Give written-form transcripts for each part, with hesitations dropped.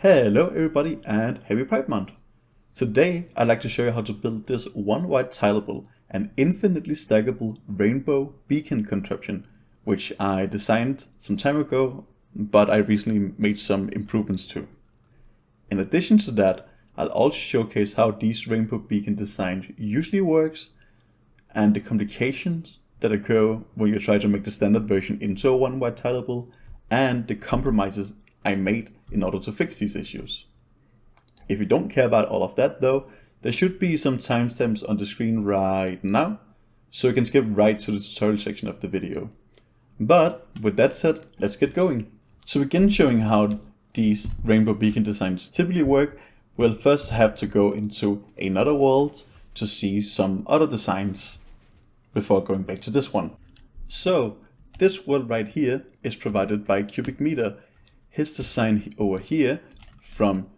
Hello everybody and happy Pride Month! Today I'd like to show you how to build this one white tileable and infinitely stackable rainbow beacon contraption, which I designed some time ago, but I recently made some improvements to. In addition to that, I'll also showcase how these rainbow beacon design usually works and the complications that occur when you try to make the standard version into a one white tileable and the compromises I made in order to fix these issues. If you don't care about all of that though, there should be some timestamps on the screen right now, so you can skip right to the tutorial section of the video. But with that said, let's get going. To begin showing how these rainbow beacon designs typically work, we'll first have to go into another world to see some other designs before going back to this one. So this world right here is provided by cubicmetre. His design over here from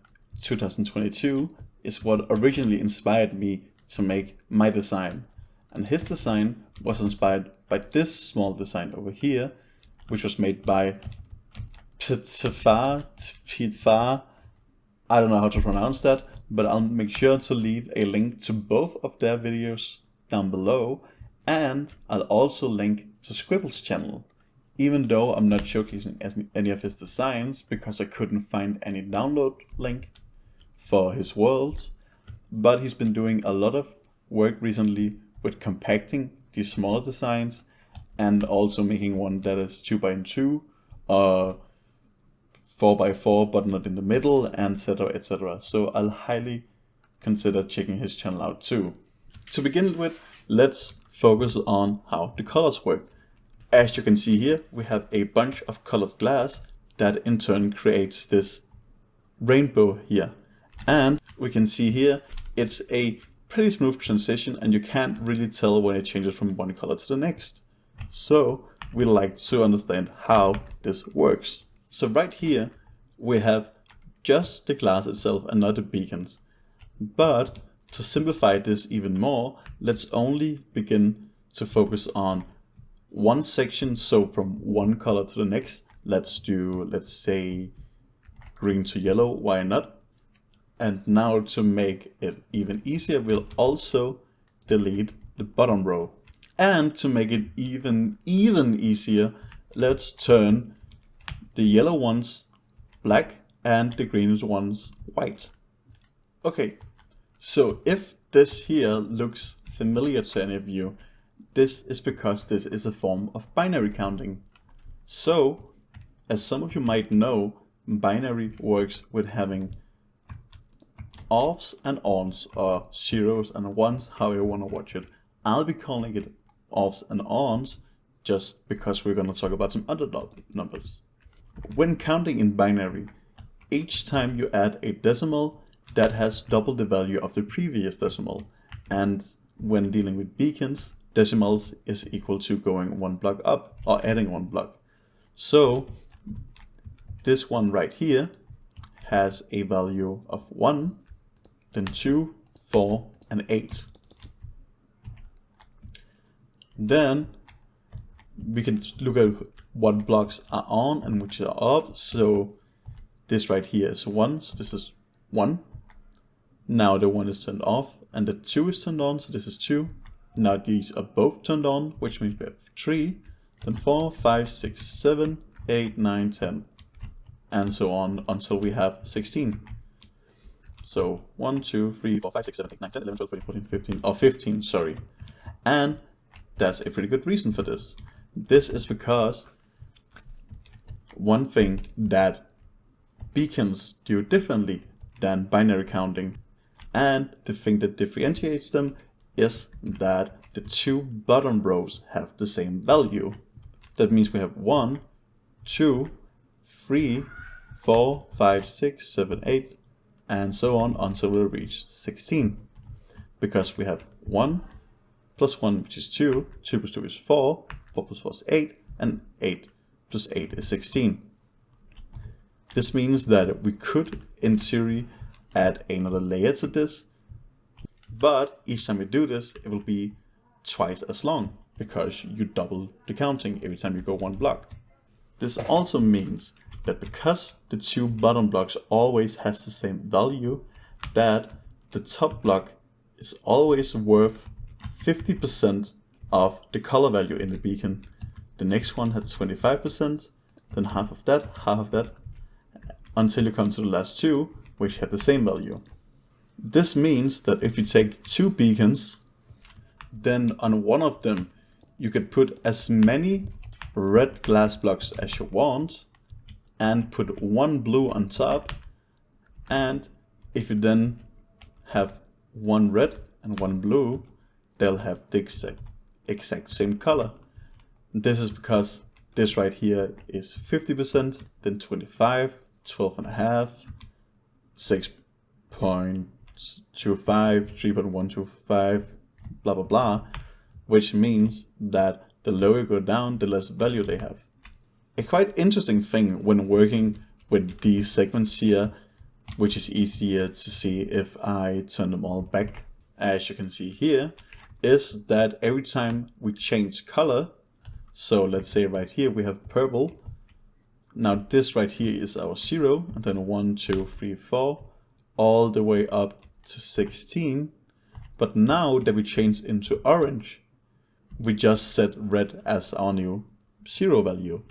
2022 is what originally inspired me to make my design. And his design was inspired by this small design over here, which was made by ptefar. I don't know how to pronounce that, but I'll make sure to leave a link to both of their videos down below, and I'll also link to Squibbles' channel. Even though I'm not showcasing any of his designs because I couldn't find any download link for his worlds, but he's been doing a lot of work recently with compacting these smaller designs and also making one that is 2x2, 4x4 but not in the middle, and etc, etc. So I'll highly consider checking his channel out too. To begin with, let's focus on how the colors work. As you can see here, we have a bunch of colored glass that in turn creates this rainbow here. And we can see here, it's a pretty smooth transition and you can't really tell when it changes from one color to the next. So we like to understand how this works. So right here, we have just the glass itself and not the beacons. But to simplify this even more, let's only begin to focus on one section, so from one color to the next. Let's say green to yellow, why not? And now to make it even easier, we'll also delete the bottom row. And to make it even easier, let's turn the yellow ones black and the green ones white. Okay, so if this here looks familiar to any of you, this is because this is a form of binary counting. So, as some of you might know, binary works with having offs and ons, or zeros and ones, however you want to watch it. I'll be calling it offs and ons just because we're going to talk about some other numbers. When counting in binary, each time you add a decimal, that has double the value of the previous decimal. And when dealing with beacons, decimals is equal to going one block up or adding one block. So this one right here has a value of 1, then 2, 4, and 8. Then we can look at what blocks are on and which are off. So this right here is 1, so this is 1. Now the 1 is turned off and the 2 is turned on, so this is 2. Now these are both turned on, which means we have 3, then 4, 5, 6, 7, 8, 9, 10, and so on until we have 16. So 1, 2, 3, 4, 5, 6, 7, 8, 9, 10, 11, 12, 13, 14, 15, or 15, sorry. And that's a pretty good reason for this. This is because one thing that beacons do differently than binary counting, and the thing that differentiates them, is that the two bottom rows have the same value. That means we have 1, 2, 3, 4, 5, 6, 7, 8, and so on until we reach 16. Because we have 1 plus 1, which is 2, 2 plus 2 is 4, 4 plus 4 is 8, and 8 plus 8 is 16. This means that we could, in theory, add another layer to this, but each time we do this, it will be twice as long because you double the counting every time you go one block. This also means that because the two bottom blocks always has the same value, that the top block is always worth 50% of the color value in the beacon. The next one has 25%, then half of that, until you come to the last two, which have the same value. This means that if you take two beacons, then on one of them you could put as many red glass blocks as you want and put one blue on top, and if you then have one red and one blue, they'll have the exact same color. This is because this right here is 50%, then 25, 12.5, 6.25, 3.125, blah blah blah, which means that the lower you go down, the less value they have. A quite interesting thing when working with these segments here, which is easier to see if I turn them all back, as you can see here, is that every time we change color, so let's say right here we have purple, now this right here is our 0, and then 1, 2, 3, 4, all the way up to 16, but now that we change into orange, we just set red as our new 0 value.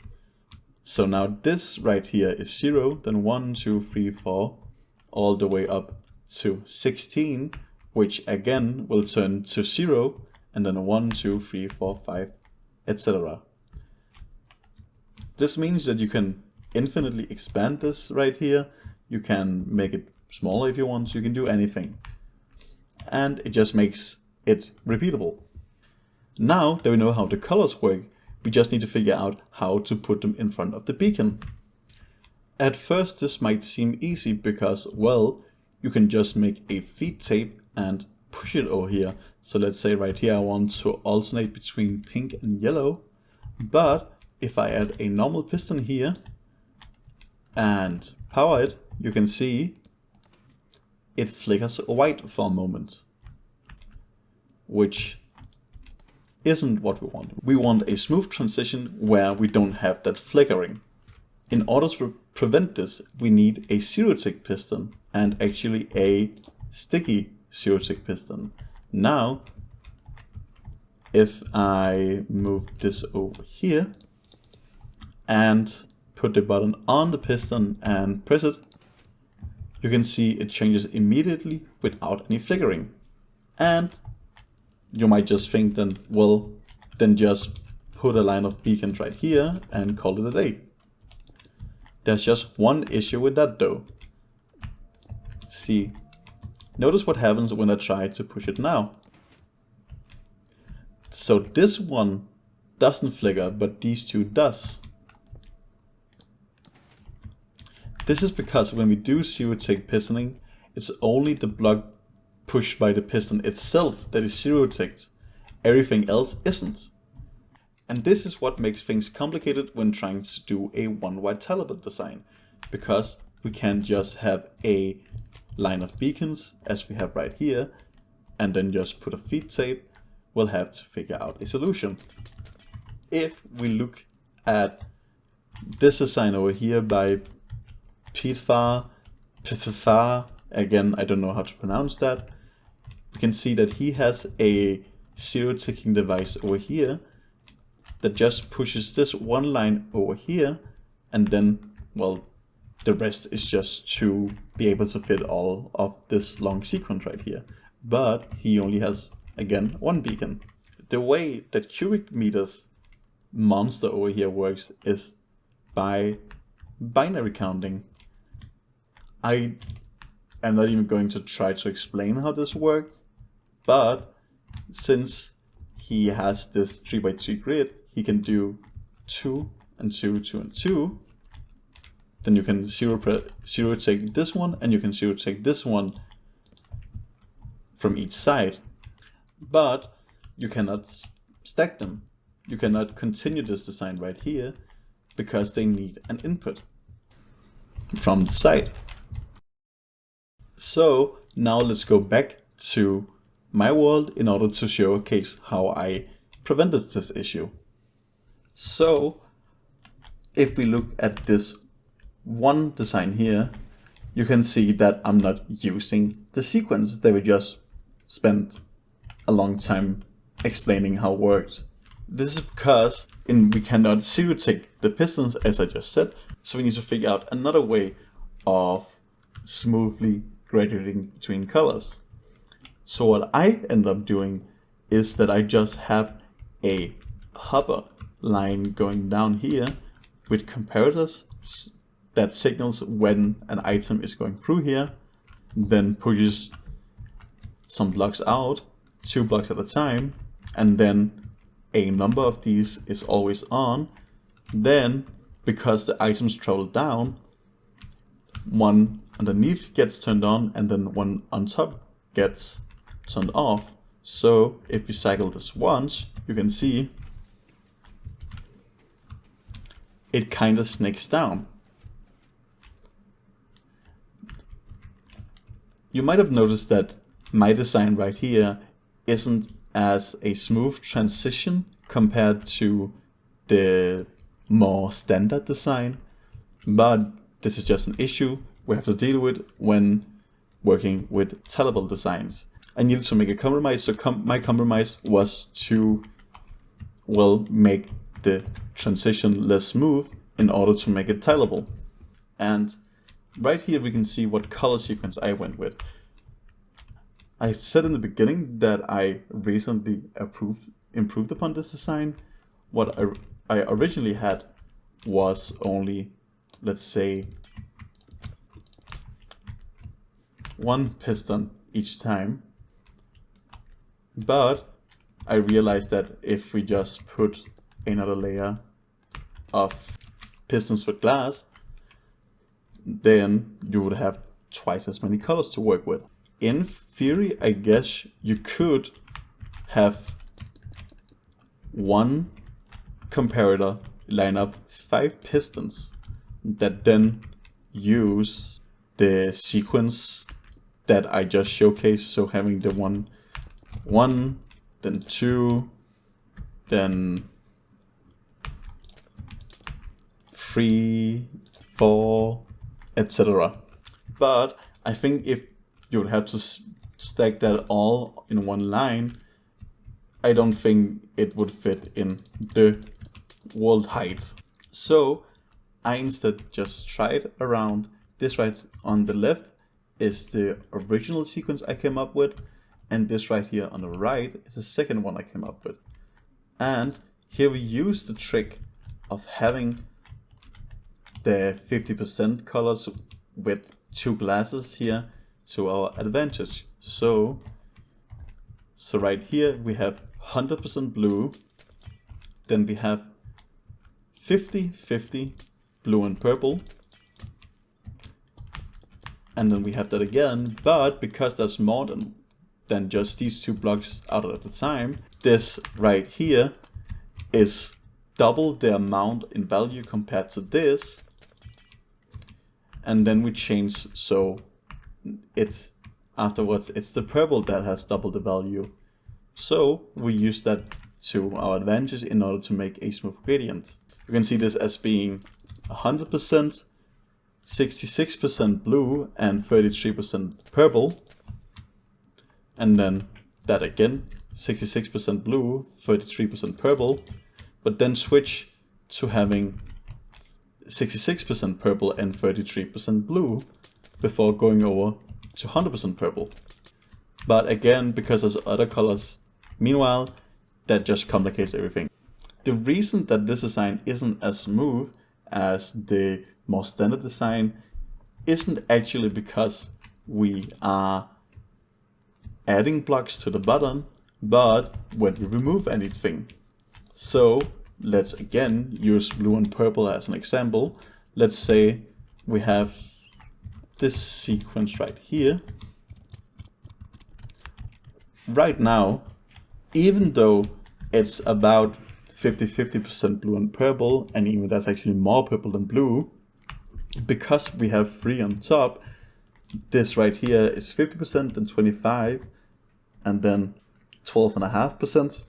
So now this right here is 0, then 1, 2, 3, 4, all the way up to 16, which again will turn to 0, and then 1, 2, 3, 4, 5, etc. This means that you can infinitely expand this right here. You can make it smaller if you want, you can do anything. And it just makes it repeatable. Now that we know how the colors work, we just need to figure out how to put them in front of the beacon. At first this might seem easy because, well, you can just make a feed tape and push it over here. So let's say right here I want to alternate between pink and yellow, but if I add a normal piston here and power it, you can see it flickers white for a moment, which isn't what we want. We want a smooth transition where we don't have that flickering. In order to prevent this, we need a zero-tick piston and actually a sticky zero-tick piston. Now, if I move this over here and put the button on the piston and press it, you can see it changes immediately without any flickering. And you might just think then, well, then just put a line of beacons right here and call it a day. There's just one issue with that though. See, notice what happens when I try to push it now. So this one doesn't flicker, but these two does. This is because when we do zero-tick pistoning, it's only the block pushed by the piston itself that is zero-ticked. Everything else isn't. And this is what makes things complicated when trying to do a one-wide Tileable design, because we can't just have a line of beacons as we have right here and then just put a feed tape. We'll have to figure out a solution. If we look at this design over here by ptefar, again I don't know how to pronounce that, we can see that he has a zero-ticking device over here that just pushes this one line over here, and then, well, the rest is just to be able to fit all of this long sequence right here. But he only has, again, one beacon. The way that cubicmetre's monster over here works is by binary counting. I am not even going to try to explain how this works, but since he has this 3x3 grid, he can do 2 and 2, 2 and 2. Then you can zero-take this one, and you can zero-take this one from each side. But you cannot stack them. You cannot continue this design right here because they need an input from the side. So now let's go back to my world in order to showcase how I prevented this issue. So if we look at this one design here, you can see that I'm not using the sequence that we just spent a long time explaining how it works. This is because we cannot zero tick the pistons, as I just said, so we need to figure out another way of smoothly graduating between colors. So what I end up doing is that I just have a hover line going down here with comparators that signals when an item is going through here, then pushes some blocks out, 2 blocks at a time, and then a number of these is always on. Then, because the items travel down, one underneath gets turned on and then one on top gets turned off. So if we cycle this once, you can see it kind of snakes down. You might have noticed that my design right here isn't as a smooth transition compared to the more standard design, but this is just an issue we have to deal with when working with Tileable designs. I needed to make a compromise, so my compromise was to, well, make the transition less smooth in order to make it tileable. And right here we can see what color sequence I went with. I said in the beginning that I recently improved upon this design. What I originally had was only, let's say, 1 piston each time. But I realized that if we just put another layer of pistons with glass, then you would have twice as many colors to work with. In theory, I guess you could have one comparator line up 5 pistons that then use the sequence that I just showcased. So having the one, then 2, then 3, 4, etc. But I think if you would have to stack that all in one line, I don't think it would fit in the world height. So I instead just tried around. This right on the left is the original sequence I came up with, and this right here on the right is the second one I came up with. And here we use the trick of having the 50% colors with 2 glasses here to our advantage. So right here we have 100% blue, then we have 50-50 blue and purple, and then we have that again, but because there's more than just these 2 blocks out at a time, this right here is double the amount in value compared to this. And then we change, so it's afterwards it's the purple that has double the value. So we use that to our advantage in order to make a smooth gradient. You can see this as being 100%, 66% blue, and 33% purple. And then that again, 66% blue, 33% purple, but then switch to having 66% purple and 33% blue before going over to 100% purple. But again, because there's other colors, meanwhile, that just complicates everything. The reason that this design isn't as smooth as the more standard design isn't actually because we are adding blocks to the bottom, but when we remove anything. So let's again use blue and purple as an example. Let's say we have this sequence right here. Right now, even though it's about 50-50% blue and purple, and even that's actually more purple than blue, because we have 3 on top, this right here is 50%, then 25%, and then 12.5%.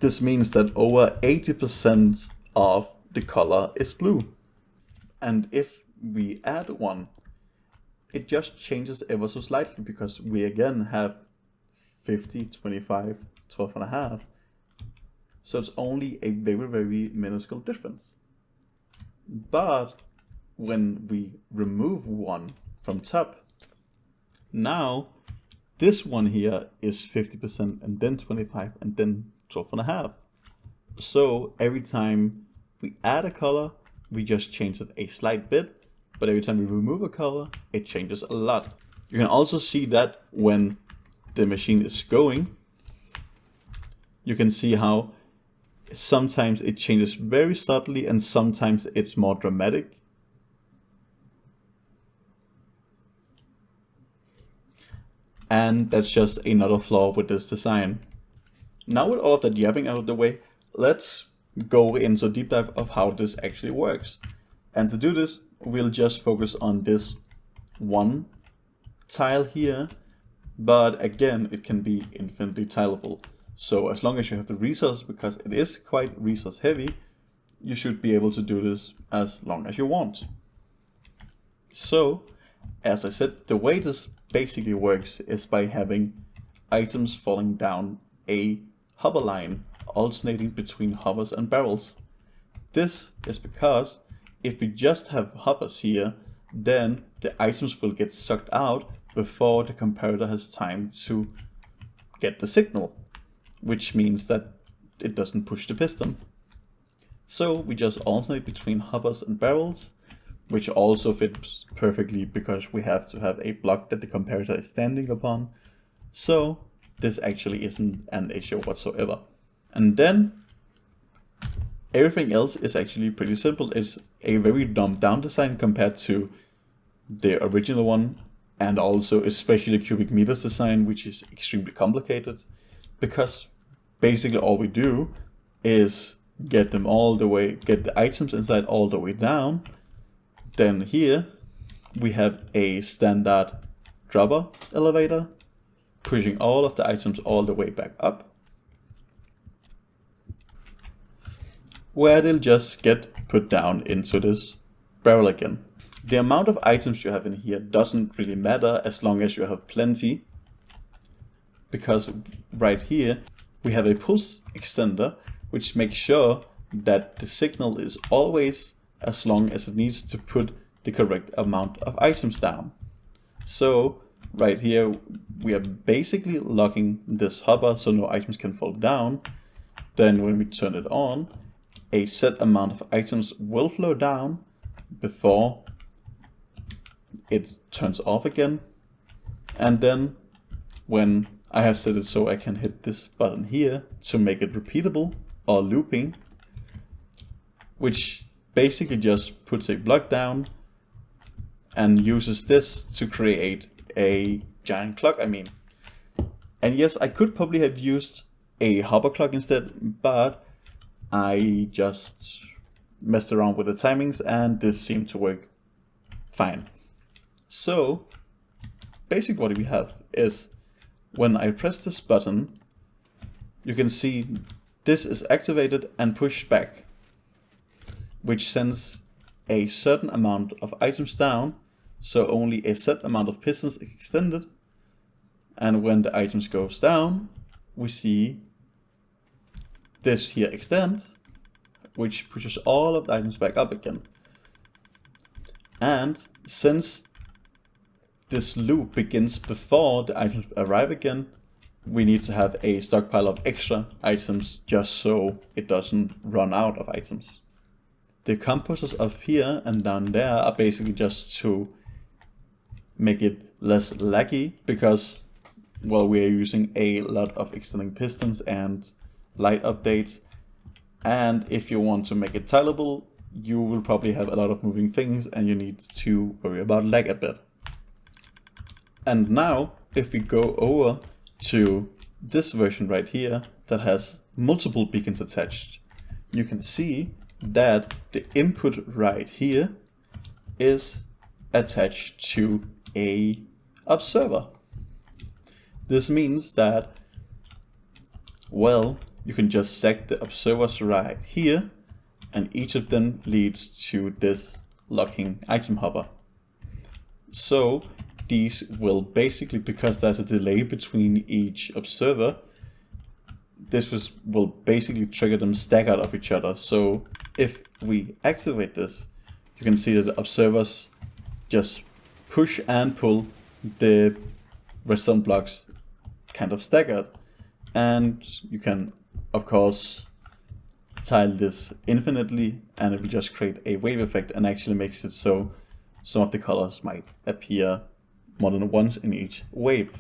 This means that over 80% of the color is blue. And if we add one, it just changes ever so slightly because we again have 50, 25, 12.5. So it's only a very, very minuscule difference. But when we remove one from top, now this one here is 50% and then 25 and then 12.5. So every time we add a color, we just change it a slight bit, but every time we remove a color, it changes a lot. You can also see that when the machine is going, you can see how sometimes it changes very subtly and sometimes it's more dramatic. And that's just another flaw with this design. Now with all of that yapping out of the way, let's go into a deep dive of how this actually works. And to do this, we'll just focus on this one tile here, but again, it can be infinitely tileable. So as long as you have the resource, because it is quite resource heavy, you should be able to do this as long as you want. So, as I said, the way this basically works is by having items falling down a hover line, alternating between hovers and barrels. This is because if we just have hovers here, then the items will get sucked out before the comparator has time to get the signal, which means that it doesn't push the piston. So we just alternate between hovers and barrels, which also fits perfectly because we have to have a block that the comparator is standing upon. So this actually isn't an issue whatsoever. And then everything else is actually pretty simple. It's a very dumbed down design compared to the original one, and also especially the cubicmetre design, which is extremely complicated, because basically all we do is get the items inside all the way down. Then here we have a standard dropper elevator pushing all of the items all the way back up, where they'll just get put down into this barrel again. The amount of items you have in here doesn't really matter as long as you have plenty, because right here we have a pulse extender which makes sure that the signal is always as long as it needs to put the correct amount of items down. So right here we are basically locking this hover so no items can fall down. Then when we turn it on, a set amount of items will flow down before it turns off again. And then when I have set it so I can hit this button here to make it repeatable or looping, which basically just puts a block down and uses this to create a giant clock, And yes, I could probably have used a hover clock instead, but I just messed around with the timings and this seemed to work fine. So basically what we have is when I press this button, you can see this is activated and pushed back, which sends a certain amount of items down, so only a set amount of pistons extended. And when the items goes down, we see this here extend, which pushes all of the items back up again. And since this loop begins before the items arrive again, we need to have a stockpile of extra items just so it doesn't run out of items. The composters up here and down there are basically just to make it less laggy, because, well, we are using a lot of extending pistons and light updates. And if you want to make it tileable, you will probably have a lot of moving things and you need to worry about lag a bit. And now, if we go over to this version right here that has multiple beacons attached, you can see that the input right here is attached to a observer. This means that, well, you can just stack the observers right here, and each of them leads to this locking item hopper. So these will basically, because there's a delay between each observer, will basically trigger them staggered of each other. So if we activate this, you can see that the observers just push and pull the redstone blocks kind of staggered. And you can, of course, tile this infinitely, and it will just create a wave effect and actually makes it so some of the colors might appear more than once in each wave.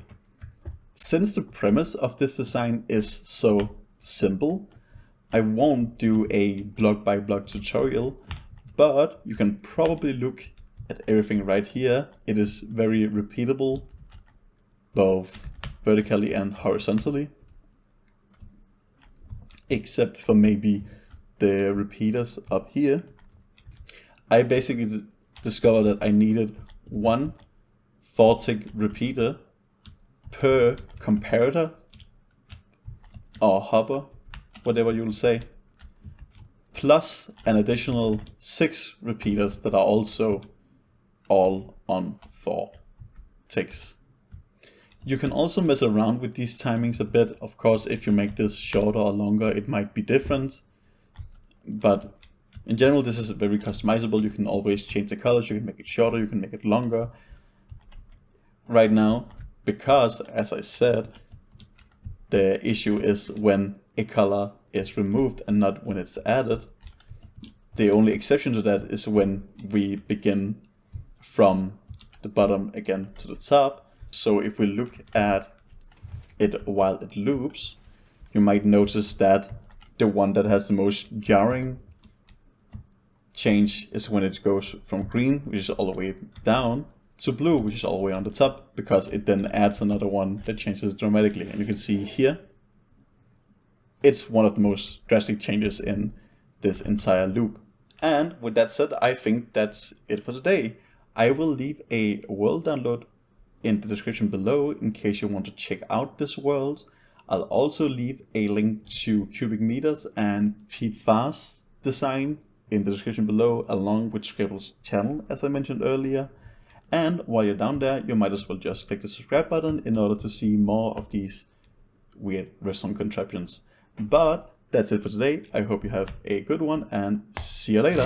Since the premise of this design is so simple, I won't do a block by block tutorial, but you can probably look at everything right here. It is very repeatable, both vertically and horizontally, except for maybe the repeaters up here. I basically discovered that I needed one 4-tick repeater per comparator or hopper, whatever you'll say, plus an additional 6 repeaters that are also all on 4 ticks. You can also mess around with these timings a bit. Of course, if you make this shorter or longer, it might be different. But in general, this is very customizable. You can always change the colors. You can make it shorter, you can make it longer. Right now, because, as I said, the issue is when a color is removed and not when it's added. The only exception to that is when we begin from the bottom again to the top. So if we look at it while it loops, you might notice that the one that has the most jarring change is when it goes from green, which is all the way down, to blue, which is all the way on the top, because it then adds another one that changes dramatically. And you can see here, it's one of the most drastic changes in this entire loop. And with that said, I think that's it for today. I will leave a world download in the description below in case you want to check out this world. I'll also leave a link to cubicmeters and ptefar's design in the description below, along with Squibbles' channel, as I mentioned earlier. And while you're down there, you might as well just click the subscribe button in order to see more of these weird redstone contraptions. But that's it for today. I hope you have a good one, and see you later.